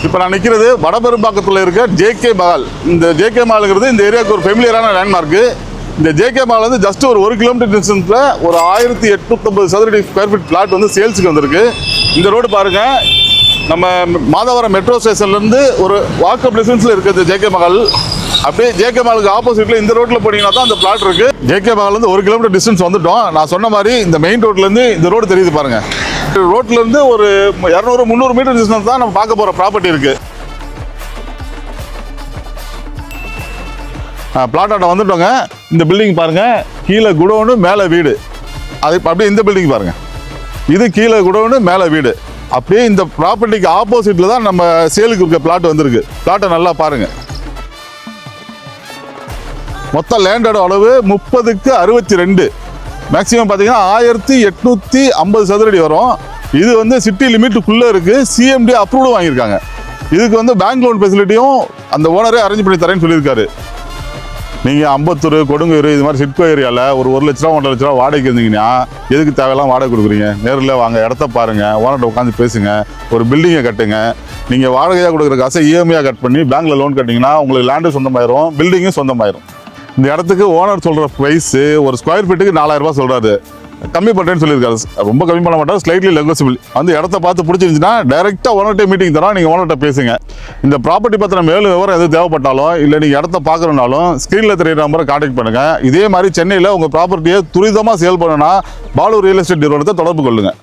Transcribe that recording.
இப்போ நான் நிற்கிறது வடபெரும்பாக்கத்தில் இருக்க ஜேகே மஹால். இந்த ஜேகே மஹாலுங்கிறது இந்த ஏரியாவுக்கு ஒரு ஃபெமிலியரான லேண்ட்மார்க்கு. இந்த ஜேகே மஹால் வந்து ஜஸ்ட் ஒரு 1 கிலோமீட்டர் டிஸ்டன்ஸில் ஒரு 1850 சதுரடி ஸ்கொயர் ஃபீட் பிளாட் வந்து சேல்ஸுக்கு வந்திருக்கு. இந்த ரோடு பாருங்கள், நம்ம மாதவரம் மெட்ரோ ஸ்டேஷன்லேருந்து ஒரு வாக்கப் டிஸ்டன்ஸில் இருக்குது ஜேகே மஹால். அப்படியே ஜேகே மஹாலுக்கு ஆப்போசிட்டில் இந்த ரோட்டில் போனீங்கன்னா தான் அந்த பிளாட் இருக்குது. ஜேகே மஹால்லேருந்து 1 கிலோமீட்டர் டிஸ்டன்ஸ் வந்துட்டோம். நான் சொன்ன மாதிரி இந்த மெயின் ரோட்லேருந்து இந்த ரோடு தெரியுது பாருங்கள். ரோட்லேருந்து ஒரு 200-300 மீட்டர் டிஸ்டன்ஸ் தான் நம்ம பார்க்க போகிற ப்ராப்பர்ட்டி இருக்குது. பிளாட்டாட்ட வந்துட்டோங்க. இந்த பில்டிங் பாருங்கள், கீழே குடோனு மேலே வீடு. அது அப்படியே இந்த பில்டிங் பாருங்கள், இது கீழே குடோனு மேலே வீடு. அப்படியே இந்த ப்ராப்பர்ட்டிக்கு ஆப்போசிட்டில் தான் நம்ம சேலுக்கு இருக்க பிளாட் வந்திருக்கு. பிளாட்டை நல்லா பாருங்கள். மொத்த லேண்டோட அளவு 30க்கு 62. மேக்ஸிமம் பார்த்தீங்கன்னா 1850 சதுரடி வரும். இது வந்து சிட்டி லிமிட்டுக்குள்ளே இருக்குது. சிஎம்டி அப்ரூவ்டு வாங்கியிருக்காங்க. இதுக்கு வந்து பேங்க் லோன் ஃபெசிலிட்டியும் அந்த ஓனரே அரேஞ்ச் பண்ணி தரேன்னு சொல்லியிருக்காரு. நீங்கள் அம்பத்தூர், கொடுங்கூர் இது மாதிரி சிட்கோ ஏரியாவில் ஒரு 1 லட்ச ரூபா 1.5 லட்ச ரூபா வாடகைக்கு இருந்தீங்கன்னா எதுக்கு தேவையெல்லாம் வாடகை கொடுக்குறீங்க? நேரில் வாங்க, இடத்த பாருங்கள், ஓனர்கிட்ட உட்காந்து பேசுங்க, ஒரு பில்டிங்கை கட்டுங்க. நீங்கள் வாடகையாக கொடுக்குற காசை இஎம்ஐயாக கட் பண்ணி பேங்க்கில் லோன் கட்டிங்கன்னா உங்களுக்கு லேண்டு சொந்தமாயிரும், பில்டிங்கும் சொந்தமாயிரும். இந்த இடத்துக்கு ஓனர் சொல்கிற ப்ரைஸு ஒரு ஸ்கொயர் ஃபீட்டுக்கு 4000 ரூபா சொல்கிறாரு. கம்மி பண்ணுறேன்னு சொல்லியிருக்காரு. ரொம்ப கம்மி பண்ண மாட்டார், ஸ்லைட்லி நெகோசியபிள். வந்து இடத்த பார்த்து பிடிச்சிருந்துச்சுன்னா டைரெக்டாக ஓனர்கிட்ட மீட்டிங் தரோம், நீங்கள் ஓனர்கிட்ட பேசுங்க. இந்த ப்ராப்பர்ட்டி பற்றின மேலும் விவரம் எது தேவைப்பட்டாலும் இல்லை நீங்கள் இடத்த பார்க்குறனாலும் ஸ்க்ரீனில் தெரியுற நம்பரை கான்டாக்ட் பண்ணுங்கள். இதே மாதிரி சென்னையில் உங்கள் ப்ராப்பர்ட்டியை துரிதமாக சேல் பண்ணுன்னா பாலு ரியல் எஸ்டேட் நிறுவனத்தை தொடர்பு கொள்ளுங்கள்.